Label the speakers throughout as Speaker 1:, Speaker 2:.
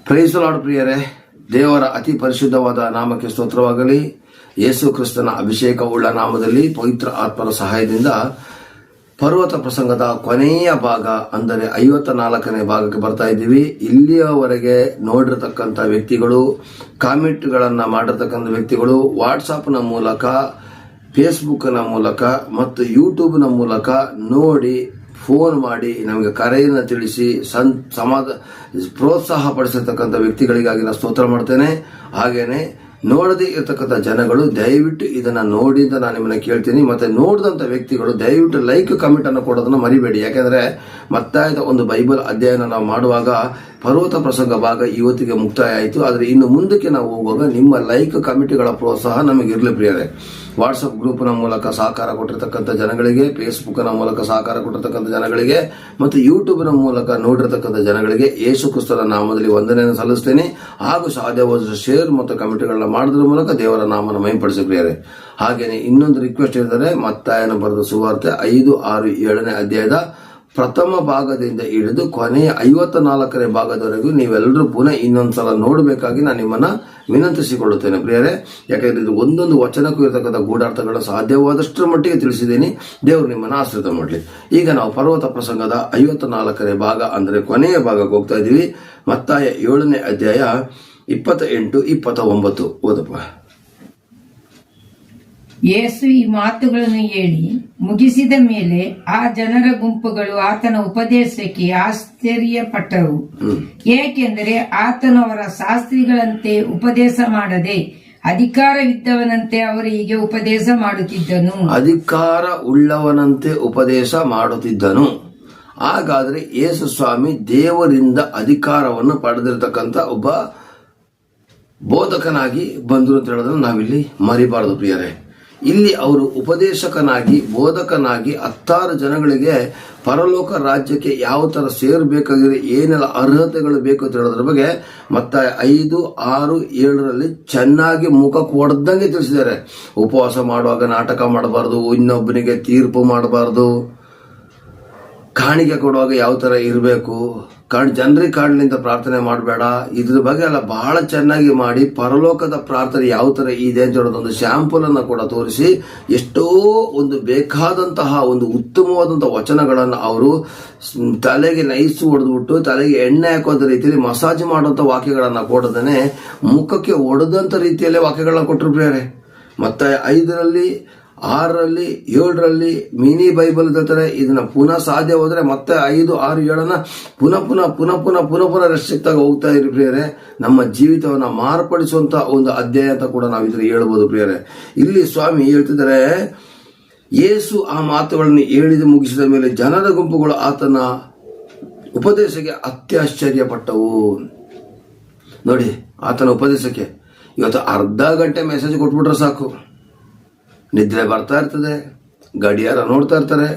Speaker 1: Price lord ಪ್ರಿಯರೇ, ದೇವರ ಅತಿ ಪರಿಶುದ್ಧವಾದ ನಾಮಕ್ಕೆ ಸ್ತೋತ್ರವಾಗಲಿ. ಯೇಸು ಕ್ರಿಸ್ತನ ಅಭಿಷೇಕವುಳ್ಳ ನಾಮದಲ್ಲಿ ಪವಿತ್ರ ಆತ್ಮರ ಸಹಾಯದಿಂದ ಪರ್ವತ ಪ್ರಸಂಗದ ಕೊನೆಯ ಭಾಗ ಅಂದರೆ 54ನೇ ಭಾಗಕ್ಕೆ ಬರ್ತಾ ಇದ್ದೀವಿ. ಇಲ್ಲಿಯವರೆಗೆ ನೋಡಿರತಕ್ಕಂಥ ವ್ಯಕ್ತಿಗಳು, ಕಾಮೆಂಟ್ಗಳನ್ನು ಮಾಡಿರ್ತಕ್ಕಂಥ ವ್ಯಕ್ತಿಗಳು ವಾಟ್ಸಾಪ್ನ ಮೂಲಕ, ಫೇಸ್ಬುಕ್ನ ಮೂಲಕ ಮತ್ತು ಯೂಟ್ಯೂಬ್ನ ಮೂಲಕ ನೋಡಿ ಫೋನ್ ಮಾಡಿ ನಮಗೆ ಕರೆಯನ್ನು ತಿಳಿಸಿ ಪ್ರೋತ್ಸಾಹ ಪಡಿಸಿರ್ತಕ್ಕಂಥ ವ್ಯಕ್ತಿಗಳಿಗಾಗಿ ನಾನು ಸ್ತೋತ್ರ ಮಾಡ್ತೇನೆ. ಹಾಗೇನೆ ನೋಡದೇ ಇರತಕ್ಕಂಥ ಜನಗಳು ದಯವಿಟ್ಟು ಇದನ್ನ ನೋಡಿ ಅಂತ ನಾನು ನಿಮ್ಮನ್ನ ಕೇಳ್ತೀನಿ. ಮತ್ತೆ ನೋಡಿದಂಥ ವ್ಯಕ್ತಿಗಳು ದಯವಿಟ್ಟು ಲೈಕ್ ಕಮೆಂಟ್ ಅನ್ನು ಕೊಡೋದನ್ನ ಮರಿಬೇಡಿ. ಯಾಕೆಂದ್ರೆ ಮತ್ತಾಯದ ಒಂದು ಬೈಬಲ್ ಅಧ್ಯಯನ ನಾವು ಮಾಡುವಾಗ ಪರ್ವತ ಪ್ರಸಂಗ ಭಾಗ ಇವತ್ತಿಗೆ ಮುಕ್ತಾಯ ಆಯಿತು. ಆದರೆ ಇನ್ನು ಮುಂದಕ್ಕೆ ನಾವು ಹೋಗುವಾಗ ನಿಮ್ಮ ಲೈಕ್ ಕಮಿಟಿಗಳ ಪ್ರೋತ್ಸಾಹ ನಮಗಿರಲಿ ಪ್ರಿಯರೇ. ವಾಟ್ಸಪ್ ಗ್ರೂಪ್ನ ಮೂಲಕ ಸಹಕಾರ ಕೊಟ್ಟಿರ್ತಕ್ಕಂಥ ಜನಗಳಿಗೆ, ಫೇಸ್ಬುಕ್ನ ಮೂಲಕ ಸಹಕಾರ ಕೊಟ್ಟಿರ್ತಕ್ಕಂಥ ಜನಗಳಿಗೆ ಮತ್ತು ಯೂಟ್ಯೂಬ್ನ ಮೂಲಕ ನೋಡಿರ್ತಕ್ಕಂಥ ಜನಗಳಿಗೆ ಯೇಸು ಕ್ರಿಸ್ತನ ನಾಮದಲ್ಲಿ ವಂದನೆಯನ್ನು ಸಲ್ಲಿಸ್ತೇನೆ. ಹಾಗೂ ಸಾಧ್ಯವಾದಷ್ಟು ಶೇರ್ ಮತ್ತು ಕಮೆಂಟ್ಗಳನ್ನ ಮಾಡೋದ್ರ ಮೂಲಕ ದೇವರ ನಾಮನ ಮಹಿಮೆಪಡಿಸಿ ಪ್ರಿಯರೇ. ಹಾಗೇನೆ ಇನ್ನೊಂದು ರಿಕ್ವೆಸ್ಟ್ ಇದ್ದಾರೆ. ಮತ್ತಾಯನ ಬರೆದ ಸುವಾರ್ತೆ 5, 6, 7ನೇ ಅಧ್ಯಾಯದ ಪ್ರಥಮ ಭಾಗದಿಂದ ಹಿಡಿದು ಕೊನೆಯ 54ನೇ ಭಾಗದವರೆಗೂ ನೀವೆಲ್ಲರೂ ಪುನಃ ಇನ್ನೊಂದ್ಸಲ ನೋಡಬೇಕಾಗಿ ನಾನು ನಿಮ್ಮನ್ನ ವಿನಂತಿಸಿಕೊಳ್ಳುತ್ತೇನೆ ಪ್ರಿಯರೇ. ಯಾಕಂದ್ರೆ ಇದು ಒಂದೊಂದು ವಚನಕ್ಕೂ ಇರತಕ್ಕಂಥ ಗೂಢಾರ್ಥಗಳನ್ನ ಸಾಧ್ಯವಾದಷ್ಟರ ಮಟ್ಟಿಗೆ ತಿಳಿಸಿದ್ದೀನಿ. ದೇವರು ನಿಮ್ಮನ್ನ ಆಶ್ರಿತ ಮಾಡಲಿ. ಈಗ ನಾವು ಪರ್ವತ ಪ್ರಸಂಗದ 54ನೇ ಭಾಗ ಅಂದ್ರೆ ಕೊನೆಯ ಭಾಗಕ್ಕೆ ಹೋಗ್ತಾ ಇದ್ದೀವಿ. ಮತ್ತಾಯ 7ನೇ ಅಧ್ಯಾಯ 28, 29 ಓದಪ್ಪ.
Speaker 2: ಯೇಸು ಈ ಮಾತುಗಳನ್ನು ಹೇಳಿ ಮುಗಿಸಿದ ಮೇಲೆ ಆ ಜನರ ಗುಂಪುಗಳು ಆತನ ಉಪದೇಶಕ್ಕೆ ಆಶ್ಚರ್ಯಪಟ್ಟರು. ಏಕೆಂದರೆ ಆತನು ಅವರ ಶಾಸ್ತ್ರಿಗಳಂತೆ ಉಪದೇಶ ಮಾಡದೆ ಅಧಿಕಾರವಿದ್ದವನಂತೆ ಅವರಿಗೆ ಉಪದೇಶ ಮಾಡುತ್ತಿದ್ದನು.
Speaker 1: ಅಧಿಕಾರ ಉಳ್ಳವನಂತೆ ಉಪದೇಶ ಮಾಡುತ್ತಿದ್ದನು. ಹಾಗಾದ್ರೆ ಯೇಸು ಸ್ವಾಮಿ ದೇವರಿಂದ ಅಧಿಕಾರವನ್ನು ಪಡೆದಿರತಕ್ಕಂಥ ಒಬ್ಬ ಬೋಧಕನಾಗಿ ಬಂದರು ಅಂತ ಹೇಳೋದನ್ನು ನಾವಿಲ್ಲಿ ಮರಿಬಾರದು ಪ್ರಿಯರೇ. ಇಲ್ಲಿ ಅವರು ಉಪದೇಶಕನಾಗಿ, ಬೋಧಕನಾಗಿ 10 ಜನಗಳಿಗೆ ಪರಲೋಕ ರಾಜ್ಯಕ್ಕೆ ಯಾವ ತರ ಸೇರಬೇಕಾಗಿದೆ, ಏನೆಲ್ಲ ಅರ್ಹತೆಗಳು ಬೇಕು ಅಂತ ಹೇಳೋದ್ರ ಬಗ್ಗೆ ಮತ್ತೆ 5, 6, 7ರಲ್ಲಿ ಚೆನ್ನಾಗಿ ಮುಖ ಕೊಡ್ದಂಗೆ ತಿಳಿಸಿದ್ದಾರೆ. ಉಪವಾಸ ಮಾಡುವಾಗ ನಾಟಕ ಮಾಡಬಾರ್ದು, ಇನ್ನೊಬ್ಬನಿಗೆ ತೀರ್ಪು ಮಾಡಬಾರ್ದು, ಕಾಣಿಕೆ ಕೊಡುವಾಗ ಯಾವ ತರ ಇರಬೇಕು, ಜನರಿಗೆ ಕಾಣಲಿಂದ ಪ್ರಾರ್ಥನೆ ಮಾಡಬೇಡ, ಇದ್ರ ಬಗ್ಗೆ ಎಲ್ಲ ಬಹಳ ಚೆನ್ನಾಗಿ ಮಾಡಿ ಪರಲೋಕದ ಪ್ರಾರ್ಥನೆ ಯಾವ ತರ ಇದೆ ಅಂತ ಹೇಳೋದೊಂದು ಶಾಂಪಲ್ ಅನ್ನ ಕೂಡ ತೋರಿಸಿ ಎಷ್ಟೋ ಒಂದು ಬೇಕಾದಂತಹ ಒಂದು ಉತ್ತಮವಾದಂತಹ ವಚನಗಳನ್ನು ಅವರು ತಲೆಗೆ ನೈಸ್ ಹೊಡೆದ್ಬಿಟ್ಟು ತಲೆಗೆ ಎಣ್ಣೆ ಹಾಕೋದ ರೀತಿಯಲ್ಲಿ ಮಸಾಜ್ ಮಾಡುವಂತ ವಾಕ್ಯಗಳನ್ನ ಕೊಡದೇನೆ ಮುಖಕ್ಕೆ ಹೊಡೆದಂತ ರೀತಿಯಲ್ಲೇ ವಾಕ್ಯಗಳನ್ನ ಕೊಟ್ಟರು ಪ್ರಿಯರೇ. ಮತ್ತೆ 5ರಲ್ಲಿ, 6ರಲ್ಲಿ, 7ರಲ್ಲಿ ಮಿನಿ ಬೈಬಲ್ ಇರ್ತಾರೆ. ಇದನ್ನ ಪುನಃ ಸಾಧ್ಯ ಹೋದ್ರೆ ಮತ್ತೆ 5, 6, 7ನ್ನ ಪುನಃ ರಕ್ಷಿತಾಗ ಹೋಗ್ತಾ ಇರಿ ಪ್ರಿಯರೇ. ನಮ್ಮ ಜೀವಿತವನ್ನ ಮಾರ್ಪಡಿಸುವಂತ ಒಂದು ಅಧ್ಯಾಯ ಅಂತ ಕೂಡ ನಾವು ಇದ್ರ ಹೇಳ್ಬೋದು ಪ್ರಿಯರೇ. ಇಲ್ಲಿ ಸ್ವಾಮಿ ಹೇಳ್ತಿದ್ದಾರೆ, ಯೇಸು ಆ ಮಾತುಗಳನ್ನು ಹೇಳಿದ ಮುಗಿಸಿದ ಮೇಲೆ ಜನರ ಗುಂಪುಗಳು ಆತನ ಉಪದೇಶಕ್ಕೆ ಅತ್ಯಾಶ್ಚರ್ಯಪಟ್ಟವು. ನೋಡಿ, ಆತನ ಉಪದೇಶಕ್ಕೆ ಇವತ್ತು ಅರ್ಧ ಗಂಟೆ ಮೆಸೇಜ್ ಕೊಟ್ಬಿಟ್ರೆ ಸಾಕು, ನಿದ್ರೆ ಬರ್ತಾ ಇರ್ತದೆ, ಗಡಿಯಾರ ನೋಡ್ತಾ ಇರ್ತಾರೆ,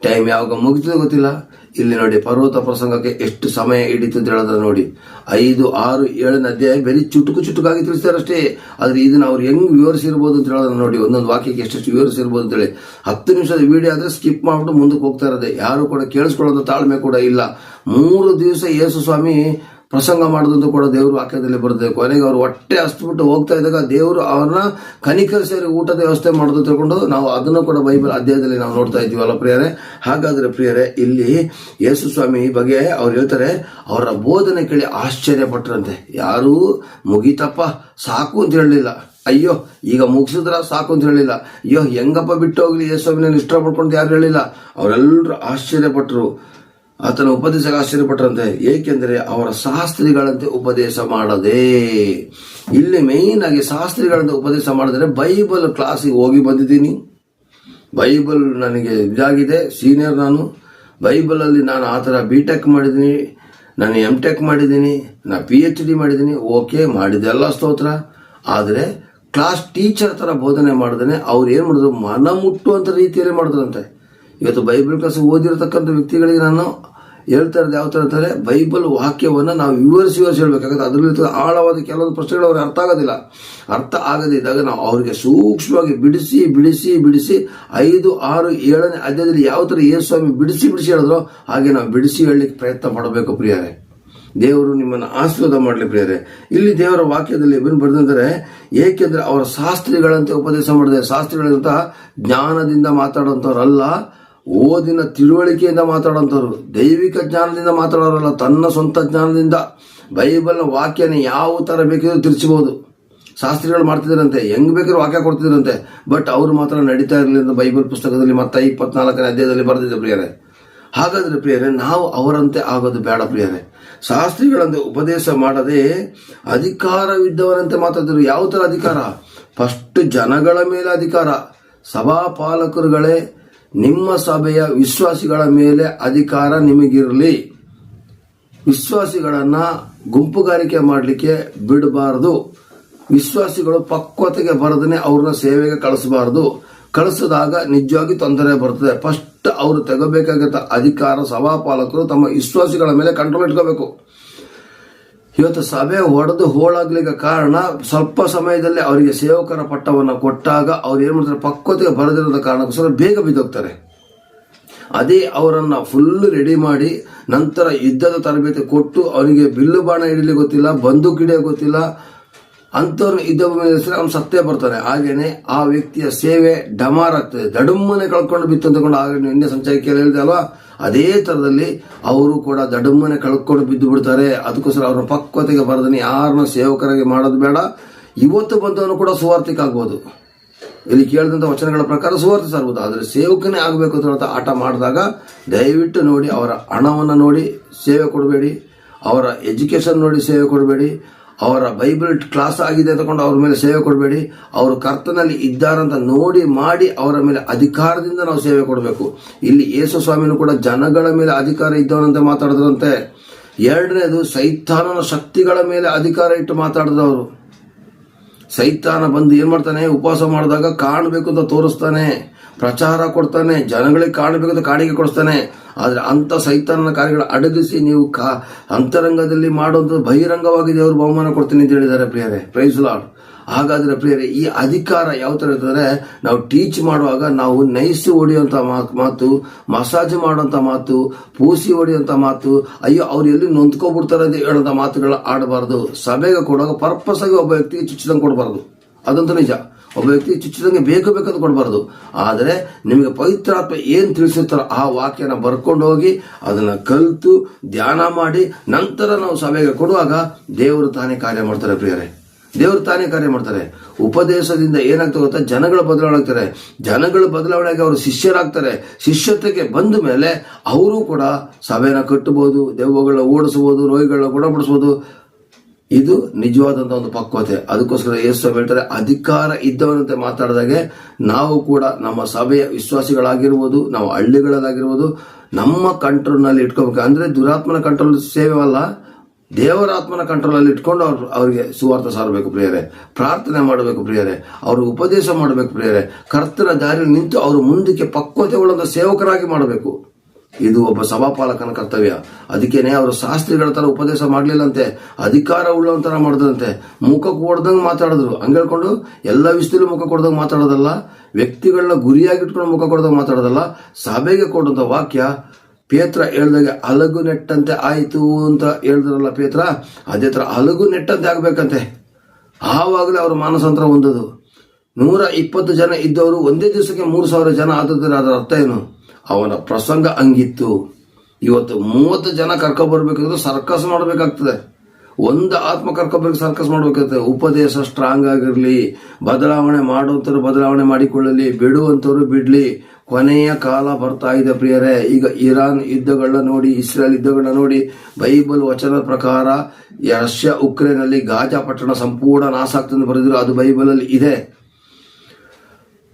Speaker 1: ಟೈಮ್ ಯಾವಾಗ ಮುಗಿತದೆ ಗೊತ್ತಿಲ್ಲ. ಇಲ್ಲಿ ನೋಡಿ, ಪರ್ವತ ಪ್ರಸಂಗಕ್ಕೆ ಎಷ್ಟು ಸಮಯ ಹಿಡಿತು ಅಂತ ಹೇಳಿದ್ರೆ ನೋಡಿ, 5, 6, 7ನೇ ಅಧ್ಯಾಯ ಬರೀ ಚುಟುಕಾಗಿ ತಿಳಿಸ್ತಾರೆ ಅಷ್ಟೇ. ಆದ್ರೆ ಇದನ್ನ ಅವ್ರು ಹೆಂಗ್ ವಿವರಿಸಿರ್ಬೋದು ಅಂತ ಹೇಳೋದು ನೋಡಿ, ಒಂದೊಂದು ವಾಕ್ಯಕ್ಕೆ ಎಷ್ಟೆಷ್ಟು ವಿವರಿಸಿರ್ಬೋದು ಅಂತೇಳಿ 10 ನಿಮಿಷದ ವಿಡಿಯೋ ಆದ್ರೆ ಸ್ಕಿಪ್ ಮಾಡ್ಬಿಟ್ಟು ಮುಂದಕ್ಕೆ ಹೋಗ್ತಾ ಇರೋದೆ. ಯಾರು ಕೂಡ ಕೇಳಿಸ್ಕೊಳ್ಳೋದು ತಾಳ್ಮೆ ಕೂಡ ಇಲ್ಲ. 3 ದಿವಸ ಯೇಸು ಸ್ವಾಮಿ ಪ್ರಸಂಗ ಮಾಡೋದಂತೂ ಕೂಡ ದೇವರು ವಾಕ್ಯದಲ್ಲಿ ಬರುತ್ತೆ. ಕೊನೆಗೆ ಅವರು ಹೊಟ್ಟೆ ಹಸ್ಬಿಟ್ಟು ಹೋಗ್ತಾ ಇದ್ದಾಗ ದೇವರು ಅವ್ರನ್ನ ಕನಿಕರಿಸಿ ಊಟದ ವ್ಯವಸ್ಥೆ ಮಾಡೋದು ತಿಳ್ಕೊಂಡು ನಾವು ಅದನ್ನು ಕೂಡ ಬೈಬಲ್ ಅಧ್ಯಾಯದಲ್ಲಿ ನಾವು ನೋಡ್ತಾ ಇದ್ದೀವಲ್ಲ ಪ್ರಿಯರೇ. ಹಾಗಾದ್ರೆ ಪ್ರಿಯರೇ, ಇಲ್ಲಿ ಯೇಸು ಸ್ವಾಮಿ ಬಗ್ಗೆ ಅವ್ರು ಹೇಳ್ತಾರೆ, ಅವರ ಬೋಧನೆ ಕೇಳಿ ಆಶ್ಚರ್ಯಪಟ್ಟರಂತೆ. ಯಾರೂ ಮುಗಿತಪ್ಪ ಸಾಕು ಅಂತ ಹೇಳಲಿಲ್ಲ, ಅಯ್ಯೋ ಈಗ ಮುಗಿಸಿದ್ರ ಸಾಕು ಅಂತ ಹೇಳಿಲ್ಲ, ಅಯ್ಯೋ ಹೆಂಗಪ್ಪ ಬಿಟ್ಟು ಹೋಗ್ಲಿ ಯೇಸು ಸ್ವಾಮಿನ ಇಷ್ಟ ಪಡ್ಕೊಂಡು ಯಾರು ಹೇಳಿಲ್ಲ. ಅವರೆಲ್ಲರೂ ಆಶ್ಚರ್ಯಪಟ್ಟರು, ಆತನ ಉಪದೇಶಕ್ಕೆ ಆಶ್ಚರ್ಯಪಟ್ಟರಂತೆ. ಏಕೆಂದರೆ ಅವರ ಶಾಸ್ತ್ರಿಗಳಂತೆ ಉಪದೇಶ ಮಾಡದೆ. ಇಲ್ಲಿ ಮೇನ್ ಆಗಿ ಶಾಸ್ತ್ರಿಗಳಂತೆ ಉಪದೇಶ ಮಾಡಿದ್ರೆ, ಬೈಬಲ್ ಕ್ಲಾಸಿಗೆ ಹೋಗಿ ಬಂದಿದ್ದೀನಿ, ಬೈಬಲ್ ನನಗೆ ಇದಾಗಿದೆ, ಸೀನಿಯರ್ ನಾನು, ಬೈಬಲ್ ಅಲ್ಲಿ ನಾನು ಆ ಥರ BTech ಮಾಡಿದ್ದೀನಿ, ನಾನು MTech ಮಾಡಿದ್ದೀನಿ, ನಾನು PhD ಮಾಡಿದ್ದೀನಿ. ಓಕೆ, ಮಾಡಿದೆಲ್ಲ ಸ್ತೋತ್ರ. ಆದರೆ ಕ್ಲಾಸ್ ಟೀಚರ್ ತರ ಬೋಧನೆ ಮಾಡಿದ್ರೆ ಅವ್ರು ಏನ್ ಮಾಡಿದ್ರು, ಮನ ಮುಟ್ಟುವಂತ ರೀತಿಯಲ್ಲಿ ಮಾಡಿದ್ರಂತೆ. ಇವತ್ತು ಬೈಬಲ್ ಕ್ಲಾಸ್ ಓದಿರತಕ್ಕಂಥ ವ್ಯಕ್ತಿಗಳಿಗೆ ನಾನು ಹೇಳ್ತಾ ಇರೋದು ಯಾವ ತರ ಅಂತಾರೆ, ಬೈಬಲ್ ವಾಕ್ಯವನ್ನ ನಾವು ವಿವರಿಸಿ ಹೇಳ್ಬೇಕಾಗುತ್ತೆ. ಅದರಲ್ಲಿ ಆಳವಾದ ಕೆಲವೊಂದು ಪ್ರಶ್ನೆಗಳು ಅವ್ರಿಗೆ ಅರ್ಥ ಆಗದಿದ್ದಾಗ ನಾವು ಅವ್ರಿಗೆ ಸೂಕ್ಷ್ಮವಾಗಿ ಬಿಡಿಸಿ 5, 6, 7ನೇ ಅಧ್ಯಾಯದಲ್ಲಿ ಯಾವ ತರ ಯೇಸು ಸ್ವಾಮಿ ಬಿಡಿಸಿ ಹೇಳಿದ್ರು ಹಾಗೆ ನಾವು ಬಿಡಿಸಿ ಹೇಳಲಿಕ್ಕೆ ಪ್ರಯತ್ನ ಪಡಬೇಕು ಪ್ರಿಯರೇ. ದೇವರು ನಿಮ್ಮನ್ನು ಆಶೀರ್ವಾದ ಮಾಡಲಿ ಪ್ರಿಯರೇ. ಇಲ್ಲಿ ದೇವರ ವಾಕ್ಯದಲ್ಲಿ ಏನು ಬರೆದಂದರೆ, ಏಕೆಂದ್ರೆ ಅವರ ಶಾಸ್ತ್ರಿಗಳಂತೆ ಉಪದೇಶ ಮಾಡಿದೆ. ಶಾಸ್ತ್ರಿಗಳಂತ ಜ್ಞಾನದಿಂದ ಮಾತಾಡುವಂಥವ್ರಲ್ಲ, ಓದಿನ ತಿಳುವಳಿಕೆಯಿಂದ ಮಾತಾಡುವಂಥವ್ರು, ದೈವಿಕ ಜ್ಞಾನದಿಂದ ಮಾತಾಡೋರಲ್ಲ, ತನ್ನ ಸ್ವಂತ ಜ್ಞಾನದಿಂದ ಬೈಬಲ್ನ ವಾಕ್ಯನ ಯಾವ ಥರ ಬೇಕಿದ್ರು ತಿರ್ಚಬಹುದು. ಶಾಸ್ತ್ರಿಗಳು ಮಾಡ್ತಿದ್ರಂತೆ, ಹೆಂಗ್ ಬೇಕಾದ್ರೂ ವಾಕ್ಯ ಕೊಡ್ತಿದ್ರಂತೆ, ಬಟ್ ಅವರು ಮಾತ್ರ ನಡೀತಾ ಇರಲಿಲ್ಲ. ಬೈಬಲ್ ಪುಸ್ತಕದಲ್ಲಿ ಮತ್ತೆ 24ನೇ ಅಧ್ಯಾಯದಲ್ಲಿ ಬರೆದಿದೆ ಪ್ರಿಯರೇ. ಹಾಗಾದ್ರೆ ಪ್ರಿಯರೇ, ನಾವು ಅವರಂತೆ ಆಗೋದು ಬೇಡ ಪ್ರಿಯರೇ. ಶಾಸ್ತ್ರಿಗಳಂತೆ ಉಪದೇಶ ಮಾಡದೆ ಅಧಿಕಾರವಿದ್ದವರಂತೆ ಮಾತಾಡಿದ್ರು. ಯಾವ ತರ ಅಧಿಕಾರ? ಫಸ್ಟ್ ಜನಗಳ ಮೇಲೆ ಅಧಿಕಾರ. ಸಭಾಪಾಲಕರುಗಳೇ, ನಿಮ್ಮ ಸಭೆಯ ವಿಶ್ವಾಸಿಗಳ ಮೇಲೆ ಅಧಿಕಾರ ನಿಮಗಿರಲಿ. ವಿಶ್ವಾಸಿಗಳನ್ನ ಗುಂಪುಗಾರಿಕೆ ಮಾಡಲಿಕ್ಕೆ ಬಿಡಬಾರದು. ವಿಶ್ವಾಸಿಗಳು ಪಕ್ವತೆಗೆ ಬರದನೆ ಅವ್ರನ್ನ ಸೇವೆಗೆ ಕಳಿಸಬಾರದು. ಕಳಿಸಿದಾಗ ನಿಜವಾಗಿ ತೊಂದರೆ ಬರ್ತದೆ. ಫಸ್ಟ್ ಅವರು ತೆಗೋಬೇಕಾಗಿದ್ದ ಅಧಿಕಾರ ಸಭಾಪಾಲಕರು ತಮ್ಮ ವಿಶ್ವಾಸಿಗಳ ಮೇಲೆ ಕಂಟ್ರೋಲ್ ಇಟ್ಕೋಬೇಕು. ಇವತ್ತು ಸಭೆ ಒಡೆದು ಹೋಳಾಗ್ಲಿಕ್ಕೆ ಕಾರಣ, ಸ್ವಲ್ಪ ಸಮಯದಲ್ಲಿ ಅವರಿಗೆ ಸೇವಕರ ಪಟ್ಟವನ್ನು ಕೊಟ್ಟಾಗ ಅವ್ರು ಏನ್ ಮಾಡ್ತಾರೆ, ಪಕ್ವತೆಗೆ ಬರದಿರೋದ ಕಾರಣಕ್ಕೋಸ್ಕರ ಬೇಗ ಬಿದ್ದೋಗ್ತಾರೆ. ಅದೇ ಅವರನ್ನ ಫುಲ್ ರೆಡಿ ಮಾಡಿ ನಂತರ ಯುದ್ಧದ ತರಬೇತಿ ಕೊಟ್ಟು ಅವನಿಗೆ ಬಿಲ್ಲು ಬಾಣ ಹಿಡಿಲಿಕ್ಕೆ ಗೊತ್ತಿಲ್ಲ, ಬಂದೂಕು ಹಿಡಿಯೋಕೆ ಗೊತ್ತಿಲ್ಲ, ಅಂಥವ್ರನ್ನ ಯುದ್ಧ ಮೇಲೆ ಅವ್ನು ಸತ್ತೇ ಬರ್ತಾನೆ. ಹಾಗೇನೆ ಆ ವ್ಯಕ್ತಿಯ ಸೇವೆ ಡಮಾರ್ ಆಗ್ತದೆ, ದಡುಮ್ಮನೆ ಕಳ್ಕೊಂಡು ಬಿತ್ತು ಅಂತಕೊಂಡು ಆಗ ನಿನ್ನೆ ಸಂಚಾರಕ್ಕೆ ಹೇಳಿದೆ ಅಲ್ವಾ, ಅದೇ ತರದಲ್ಲಿ ಅವರು ಕೂಡ ದಡುಮ್ಮನೆ ಕಳ್ಕೊಂಡು ಬಿದ್ದು ಬಿಡ್ತಾರೆ. ಅದಕ್ಕೋಸ್ಕರ ಅವ್ರ ಪಕ್ವತೆಗೆ ಬರದನೆ ಯಾರನ್ನ ಸೇವಕರಾಗಿ ಮಾಡೋದು ಬೇಡ. ಇವತ್ತು ಬಂದವನು ಕೂಡ ಸುವಾರ್ತಿಕ ಆಗ್ಬೋದು, ಇಲ್ಲಿ ಕೇಳಿದಂಥ ವಚನಗಳ ಪ್ರಕಾರ ಸುವಾರ್ತೆ ಸಾರ್ಬೋದು, ಆದರೆ ಸೇವಕನೇ ಆಗಬೇಕು ಅಂತ ಆಟ ಮಾಡಿದಾಗ ದಯವಿಟ್ಟು ನೋಡಿ, ಅವರ ಹಣವನ್ನು ನೋಡಿ ಸೇವೆ ಕೊಡಬೇಡಿ, ಅವರ ಎಜುಕೇಶನ್ ನೋಡಿ ಸೇವೆ ಕೊಡಬೇಡಿ, ಅವರ ಬೈಬಲ್ ಕ್ಲಾಸ್ ಆಗಿದೆ ತಗೊಂಡು ಅವ್ರ ಮೇಲೆ ಸೇವೆ ಕೊಡಬೇಡಿ. ಅವರು ಕರ್ತನಲ್ಲಿ ಇದ್ದಾರಂತ ನೋಡಿ ಮಾಡಿ ಅವರ ಮೇಲೆ ಅಧಿಕಾರದಿಂದ ನಾವು ಸೇವೆ ಕೊಡಬೇಕು. ಇಲ್ಲಿ ಯೇಸು ಸ್ವಾಮಿನೂ ಕೂಡ ಜನಗಳ ಮೇಲೆ ಅಧಿಕಾರ ಇದ್ದವನಂತೆ ಮಾತಾಡಿದ್ರಂತೆ. ಎರಡನೇದು, ಸೈತಾನನ ಶಕ್ತಿಗಳ ಮೇಲೆ ಅಧಿಕಾರ ಇಟ್ಟು ಮಾತಾಡಿದವರು. ಸೈತಾನ ಬಂದು ಏನ್ ಮಾಡ್ತಾನೆ, ಉಪವಾಸ ಮಾಡಿದಾಗ ಕಾಣಬೇಕು ಅಂತ ತೋರಿಸ್ತಾನೆ, ಪ್ರಚಾರ ಕೊಡ್ತಾನೆ, ಜನಗಳಿಗೆ ಕಾಣಬೇಕು ಅಂತ ಕಾಣಿಕೆ ಕೊಡಿಸ್ತಾನೆ. ಆದ್ರೆ ಅಂತ ಸೈತಾನನ ಕಾರ್ಯಗಳ ಅಡಗಿಸಿ ನೀವು ಅಂತರಂಗದಲ್ಲಿ ಮಾಡುವಂಥದ್ದು ಬಹಿರಂಗವಾಗಿ ದೇವರು ಬಹುಮಾನ ಕೊಡ್ತೀನಿ ಅಂತ ಹೇಳಿದ್ದಾರೆ ಪ್ರಿಯರೇ. Praise Lord. ಹಾಗಾದ್ರೆ ಪ್ರಿಯರೇ, ಈ ಅಧಿಕಾರ ಯಾವ ತರ ಇರ್ತದೆ, ನಾವು ಟೀಚ್ ಮಾಡುವಾಗ ನಾವು ನೈಸ್ ಹೊಡೆಯುವಂತ ಮಾತು, ಮಸಾಜ್ ಮಾಡುವಂತ ಮಾತು, ಪೂಸಿ ಹೊಡೆಯುವಂತ ಮಾತು, ಅಯ್ಯೋ ಅವ್ರು ಎಲ್ಲಿ ನೊಂದ್ಕೊಬಿಡ್ತಾರೆ ಅಂತ ಹೇಳುವಂತ ಮಾತುಗಳು ಆಡಬಾರ್ದು. ಸಭೆಗೆ ಕೊಡುವಾಗ ಪರ್ಪಸ್ ಆಗಿ ಒಬ್ಬ ವ್ಯಕ್ತಿಗೆ ಚುಚ್ಚಿದಂಗೆ ಕೊಡಬಾರ್ದು, ಅದಂತೂ ನಿಜ. ಒಬ್ಬ ವ್ಯಕ್ತಿ ಚುಚ್ಚಿದಂಗೆ ಬೇಕಂತ ಕೊಡಬಾರ್ದು. ಆದರೆ ನಿಮಗೆ ಪವಿತ್ರಾತ್ಮ ಏನ್ ತಿಳಿಸುತ್ತಾರೋ ಆ ವಾಕ್ಯನ ಬರ್ಕೊಂಡು ಹೋಗಿ ಅದನ್ನ ಕಲಿತು ಧ್ಯಾನ ಮಾಡಿ ನಂತರ ನಾವು ಸಭೆಗೆ ಕೊಡುವಾಗ ದೇವರು ತಾನೇ ಕಾರ್ಯ ಮಾಡ್ತಾರೆ ಪ್ರಿಯರೇ. ದೇವರು ತಾನೇ ಕಾರ್ಯ ಮಾಡ್ತಾರೆ. ಉಪದೇಶದಿಂದ ಏನಾಗ್ತಾ ಗೊತ್ತಾ, ಜನಗಳು ಬದಲಾವಣೆ ಆಗ್ತಾರೆ. ಜನಗಳು ಬದಲಾವಣೆಗೆ ಅವರು ಶಿಷ್ಯರಾಗ್ತಾರೆ. ಶಿಷ್ಯತೆಗೆ ಬಂದ ಮೇಲೆ ಅವರು ಕೂಡ ಸಭೆನ ಕಟ್ಟಬಹುದು, ದೆವ್ವಗಳನ್ನ ಓಡಿಸಬಹುದು, ರೋಗಿಗಳನ್ನ ಗುಣಪಡಿಸಬಹುದು. ಇದು ನಿಜವಾದಂತ ಒಂದು ಪಕ್ವತೆ. ಅದಕ್ಕೋಸ್ಕರ ಯೇಸು ಹೇಳ್ತಾರೆ, ಅಧಿಕಾರ ಇದ್ದವರಂತೆ ಮಾತಾಡಿದಾಗೆ ನಾವು ಕೂಡ ನಮ್ಮ ಸಭೆಯ ವಿಶ್ವಾಸಿಗಳಾಗಿರ್ಬೋದು, ನಾವು ಹಳ್ಳಿಗಳಲ್ಲಾಗಿರ್ಬೋದು, ನಮ್ಮ ಕಂಟ್ರೋಲ್ ನಲ್ಲಿ ಇಟ್ಕೋಬೇಕು. ಅಂದ್ರೆ ದುರಾತ್ಮನ ಕಂಟ್ರೋಲ್ ಸೇವೆ ಅಲ್ಲ, ದೇವರ ಆತ್ಮನ ಕಂಟ್ರೋಲ್ ಅಲ್ಲಿ ಇಟ್ಕೊಂಡು ಅವರಿಗೆ ಸುವಾರ್ಥ ಸಾರಬೇಕು ಪ್ರಿಯರೇ. ಪ್ರಾರ್ಥನೆ ಮಾಡಬೇಕು ಪ್ರಿಯರೇ, ಅವರು ಉಪದೇಶ ಮಾಡಬೇಕು ಪ್ರಿಯರೇ. ಕರ್ತನ ದಾರಿಯಲ್ಲಿ ನಿಂತು ಅವರು ಮುಂದಕ್ಕೆ ಪಕ್ವತೆ ಉಳ್ಳಂತ ಸೇವಕರಾಗಿ ಮಾಡಬೇಕು. ಇದು ಒಬ್ಬ ಸಭಾಪಾಲಕನ ಕರ್ತವ್ಯ. ಅದಕ್ಕೇನೆ ಅವರು ಶಾಸ್ತ್ರಿಗಳ ತರ ಉಪದೇಶ ಮಾಡ್ಲಿಲ್ಲಂತೆ, ಅಧಿಕಾರ ಉಳ್ಳವಂತರ ಮಾಡಿದ್ರಂತೆ. ಮುಖ ಕೊಡ್ದಂಗೆ ಮಾತಾಡಿದ್ರು. ಹಂಗೆ ಹೇಳ್ಕೊಂಡು ಎಲ್ಲ ವಿಷಯದಲ್ಲೂ ಮುಖ ಕೊಡ್ದಂಗೆ ಮಾತಾಡೋದಲ್ಲ, ವ್ಯಕ್ತಿಗಳನ್ನ ಗುರಿಯಾಗಿಟ್ಕೊಂಡು ಮುಖ ಕೊಡ್ದಂಗೆ ಮಾತಾಡೋದಲ್ಲ. ಸಭೆಗೆ ಕೊಡುವಂತ ವಾಕ್ಯ ಪೇತ್ರ ಹೇಳ್ದಾಗೆ ಅಲಗು ನೆಟ್ಟಂತೆ ಆಯಿತು ಅಂತ ಹೇಳಿದ್ರಲ್ಲ ಪೇತ್ರ, ಅದೇ ತರ ಅಲಗು ನೆಟ್ಟಂತೆ ಆಗ್ಬೇಕಂತೆ. ಆವಾಗಲೇ ಅವರು ಮಾನಸಾಂತರ ಹೊಂದದು. 120 ಜನ ಇದ್ದವರು ಒಂದೇ ದಿವಸಕ್ಕೆ 3000 ಜನ ಆದ್ರೆ ಅದರ ಅರ್ಥ ಏನು? ಅವನ ಪ್ರಸಂಗ ಹಂಗಿತ್ತು. ಇವತ್ತು 30 ಜನ ಕರ್ಕೊಬರ್ಬೇಕಂದ್ರೆ ಸರ್ಕಸ್ ಮಾಡಬೇಕಾಗ್ತದೆ. ಒಂದು ಆತ್ಮ ಕರ್ಕೊಬರ್ಬೇಕು, ಸರ್ಕಸ್ ಮಾಡ್ಬೇಕಾಗ್ತದೆ. ಉಪದೇಶ ಸ್ಟ್ರಾಂಗ್ ಆಗಿರ್ಲಿ, ಬದಲಾವಣೆ ಮಾಡುವಂತವ್ರು ಬದಲಾವಣೆ ಮಾಡಿಕೊಳ್ಳಲಿ, ಬಿಡುವಂತವ್ರು ಬಿಡ್ಲಿ. ಕೊನೆಯ ಕಾಲ ಬರ್ತಾ ಇದೆ ಪ್ರಿಯರೇ. ಈಗ ಇರಾನ್ ಯುದ್ಧಗಳನ್ನ ನೋಡಿ, ಇಸ್ರೇಲ್ ಯುದ್ಧಗಳನ್ನ ನೋಡಿ, ಬೈಬಲ್ ವಚನದ ಪ್ರಕಾರ ರಷ್ಯಾ ಉಕ್ರೇನ್ ಅಲ್ಲಿ ಗಾಜಾ ಪಟ್ಟಣ ಸಂಪೂರ್ಣ ನಾಶ ಆಗ್ತದೆ ಬರೆದಿರೋ ಅದು ಬೈಬಲ್ ಅಲ್ಲಿ ಇದೆ.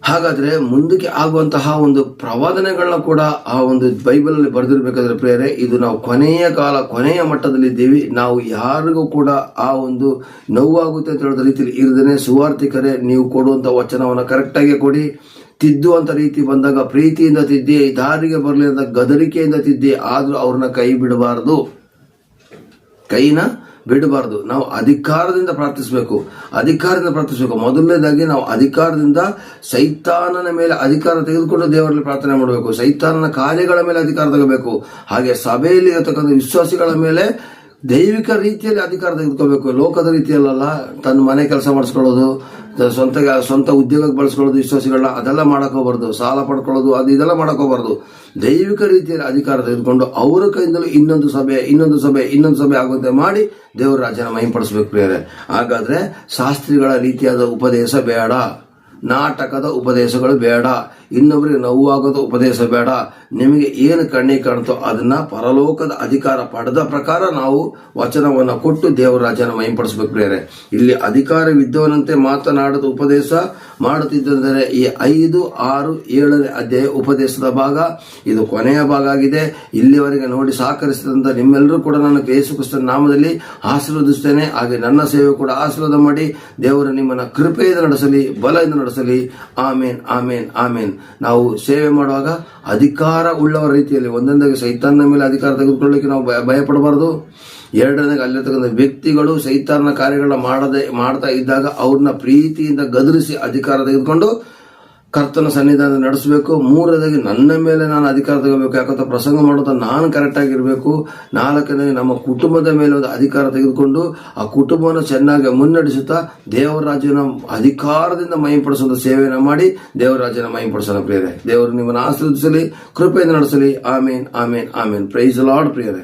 Speaker 1: ಹಾಗಾದ್ರೆ ಮುಂದಕ್ಕೆ ಆಗುವಂತಹ ಒಂದು ಪ್ರವಾದನೆಗಳನ್ನ ಕೂಡ ಆ ಒಂದು ಬೈಬಲ್ ಅಲ್ಲಿ ಬರೆದಿರ್ಬೇಕಾದ್ರೆ ಪ್ರಿಯರೇ, ಇದು ನಾವು ಕೊನೆಯ ಕಾಲ, ಕೊನೆಯ ಮಟ್ಟದಲ್ಲಿ ಇದ್ದೀವಿ. ನಾವು ಯಾರಿಗೂ ಕೂಡ ಆ ಒಂದು ನೋವಾಗುತ್ತೆ ಅಂತ ಹೇಳಿದ ರೀತಿಯಲ್ಲಿ ಇರದೇನೆ, ಸುವಾರ್ಥಿಕರೇ ನೀವು ಕೊಡುವಂತ ವಚನವನ್ನ ಕರೆಕ್ಟ್ ಆಗಿ ಕೊಡಿ. ತಿದ್ದುವಂತ ರೀತಿ ಬಂದಾಗ ಪ್ರೀತಿಯಿಂದ ತಿದ್ದಿ, ದಾರಿಗೆ ಬರಲಿ ಅಂತ ಗದರಿಕೆಯಿಂದ ತಿದ್ದಿ, ಆದ್ರೂ ಅವ್ರನ್ನ ಕೈ ಬಿಡಬಾರದು, ಕೈನ ಬಿಡಬಾರದು. ನಾವು ಅಧಿಕಾರದಿಂದ ಪ್ರಾರ್ಥಿಸಬೇಕು. ಮೊದಲನೇದಾಗಿ ನಾವು ಅಧಿಕಾರದಿಂದ ಸೈತಾನನ ಮೇಲೆ ಅಧಿಕಾರ ತೆಗೆದುಕೊಂಡು ದೇವರಲ್ಲಿ ಪ್ರಾರ್ಥನೆ ಮಾಡಬೇಕು. ಸೈತಾನನ ಕಾರ್ಯಗಳ ಮೇಲೆ ಅಧಿಕಾರ ತಗೋಬೇಕು. ಹಾಗೆ ಸಭೆಯಲ್ಲಿ ಇರತಕ್ಕಂಥ ವಿಶ್ವಾಸಿಗಳ ಮೇಲೆ ದೈವಿಕ ರೀತಿಯಲ್ಲಿ ಅಧಿಕಾರ ತೆಗೆದುಕೋಬೇಕು, ಲೋಕದ ರೀತಿಯಲ್ಲ. ತನ್ನ ಮನೆ ಕೆಲಸ ಮಾಡಿಸ್ಕೊಳ್ಳೋದು, ಸ್ವಂತ ಉದ್ಯೋಗಕ್ಕೆ ಬಳಸ್ಕೊಳ್ಳೋದು ವಿಶ್ವಾಸಿಗಳನ್ನ, ಅದೆಲ್ಲ ಮಾಡಕ್ ಹೋಗ್ಬಾರ್ದು. ಸಾಲ ಪಡ್ಕೊಳ್ಳೋದು ಇದೆಲ್ಲ ಮಾಡಕ್ ಹೋಗ್ಬಾರ್ದು. ದೈವಿಕ ರೀತಿಯಲ್ಲಿ ಅಧಿಕಾರ ತೆಗೆದುಕೊಂಡು ಅವರ ಕೈಯಿಂದಲೂ ಇನ್ನೊಂದು ಸಭೆ ಆಗುವಂತೆ ಮಾಡಿ ದೇವರ ರಾಜ್ಯನ ಮಹಿಂಪಡಿಸಬೇಕು ಪ್ರಿಯರೇ. ಹಾಗಾದ್ರೆ ಶಾಸ್ತ್ರಿಗಳ ರೀತಿಯಾದ ಉಪದೇಶ ಬೇಡ, ನಾಟಕದ ಉಪದೇಶಗಳು ಬೇಡ, ಇನ್ನೊಬ್ಬರಿಗೆ ನೋವಾಗೋದು ಉಪದೇಶ ಬೇಡ. ನಿಮಗೆ ಏನು ಕಣ್ಣಿಗೆ ಕಾಣ್ತೋ ಅದನ್ನ ಪರಲೋಕದ ಅಧಿಕಾರ ಪಡೆದ ಪ್ರಕಾರ ನಾವು ವಚನವನ್ನು ಕೊಟ್ಟು ದೇವರ ರಾಜ್ಯನ ಮಹಿಂಪಡಿಸಬೇಕು ಪ್ರಿಯರೇ. ಇಲ್ಲಿ ಅಧಿಕಾರವಿದ್ದವನಂತೆ ಮಾತನಾಡದ ಉಪದೇಶ ಮಾಡುತ್ತಿದ್ದರೆ ಈ 5, 6, 7ನೇ ಅಧ್ಯಾಯ ಉಪದೇಶದ ಭಾಗ ಇದು ಕೊನೆಯ ಭಾಗ ಆಗಿದೆ. ಇಲ್ಲಿವರೆಗೆ ನೋಡಿ ಸಹಕರಿಸಿದಂತ ನಿಮ್ಮೆಲ್ಲರೂ ಕೂಡ ನಾನು ಯೇಸು ಕ್ರಿಸ್ತನ ನಾಮದಲ್ಲಿ ಆಶೀರ್ವದಿಸುತ್ತೇನೆ. ಹಾಗೆ ನನ್ನ ಸೇವೆ ಕೂಡ ಆಶೀರ್ವಾದ ಮಾಡಿ ದೇವರು ನಿಮ್ಮನ್ನ ಕೃಪೆಯಿಂದ ನಡೆಸಲಿ, ಬಲದಿಂದ ನಡೆಸಲಿ. ಆಮೇನ್, ಆಮೇನ್, ಆಮೇನ್. ನಾವು ಸೇವೆ ಮಾಡುವಾಗ ಅಧಿಕಾರ ಉಳ್ಳವರ ರೀತಿಯಲ್ಲಿ ಒಂದೊಂದಾಗಿ ಸೈತಾನನ ಮೇಲೆ ಅಧಿಕಾರ ತೆಗೆದುಕೊಳ್ಳಲಿಕ್ಕೆ ನಾವು ಭಯಪಡಬಾರದು. ಎರಡನೇದಾಗಿ ಅಲ್ಲಿರ್ತಕ್ಕಂಥ ವ್ಯಕ್ತಿಗಳು ಸೈತಾನನ ಕಾರ್ಯಗಳನ್ನ ಮಾಡ್ತಾ ಇದ್ದಾಗ ಅವ್ರನ್ನ ಪ್ರೀತಿಯಿಂದ ಗದರಿಸಿ ಅಧಿಕಾರ ತೆಗೆದುಕೊಂಡು ಕರ್ತನ ಸನ್ನಿಧಾನ ನಡೆಸಬೇಕು. ಮೂರನೇದಾಗಿ ನನ್ನ ಮೇಲೆ ನಾನು ಅಧಿಕಾರ ತಗೋಬೇಕು, ಯಾಕಂತ ಪ್ರಸಂಗ ಮಾಡೋದು ನಾನು ಕರೆಕ್ಟ್ ಆಗಿರ್ಬೇಕು. ನಾಲ್ಕನೇದಾಗಿ ನಮ್ಮ ಕುಟುಂಬದ ಮೇಲೆ ಒಂದು ಅಧಿಕಾರ ತೆಗೆದುಕೊಂಡು ಆ ಕುಟುಂಬವನ್ನು ಚೆನ್ನಾಗಿ ಮುನ್ನಡೆಸುತ್ತಾ ದೇವರ ರಾಜ್ಯನ ಅಧಿಕಾರದಿಂದ ಮಹಿಂಪಡಿಸುವಂತ ಸೇವೆಯನ್ನು ಮಾಡಿ ದೇವರ ರಾಜ್ಯನ ಮಹಿಂಪಡಿಸೋಣ ಪ್ರಿಯರೇ. ದೇವರು ನಿಮ್ಮನ್ನು ಆಶೀರ್ವದಿಸಲಿ, ಕೃಪೆಯಿಂದ ನಡೆಸಲಿ. ಆಮೇನ್, ಆಮೇನ್, ಆಮೇನ್. ಪ್ರೈಸ್ ಲಾರ್ಡ್ ಪ್ರಿಯರೇ.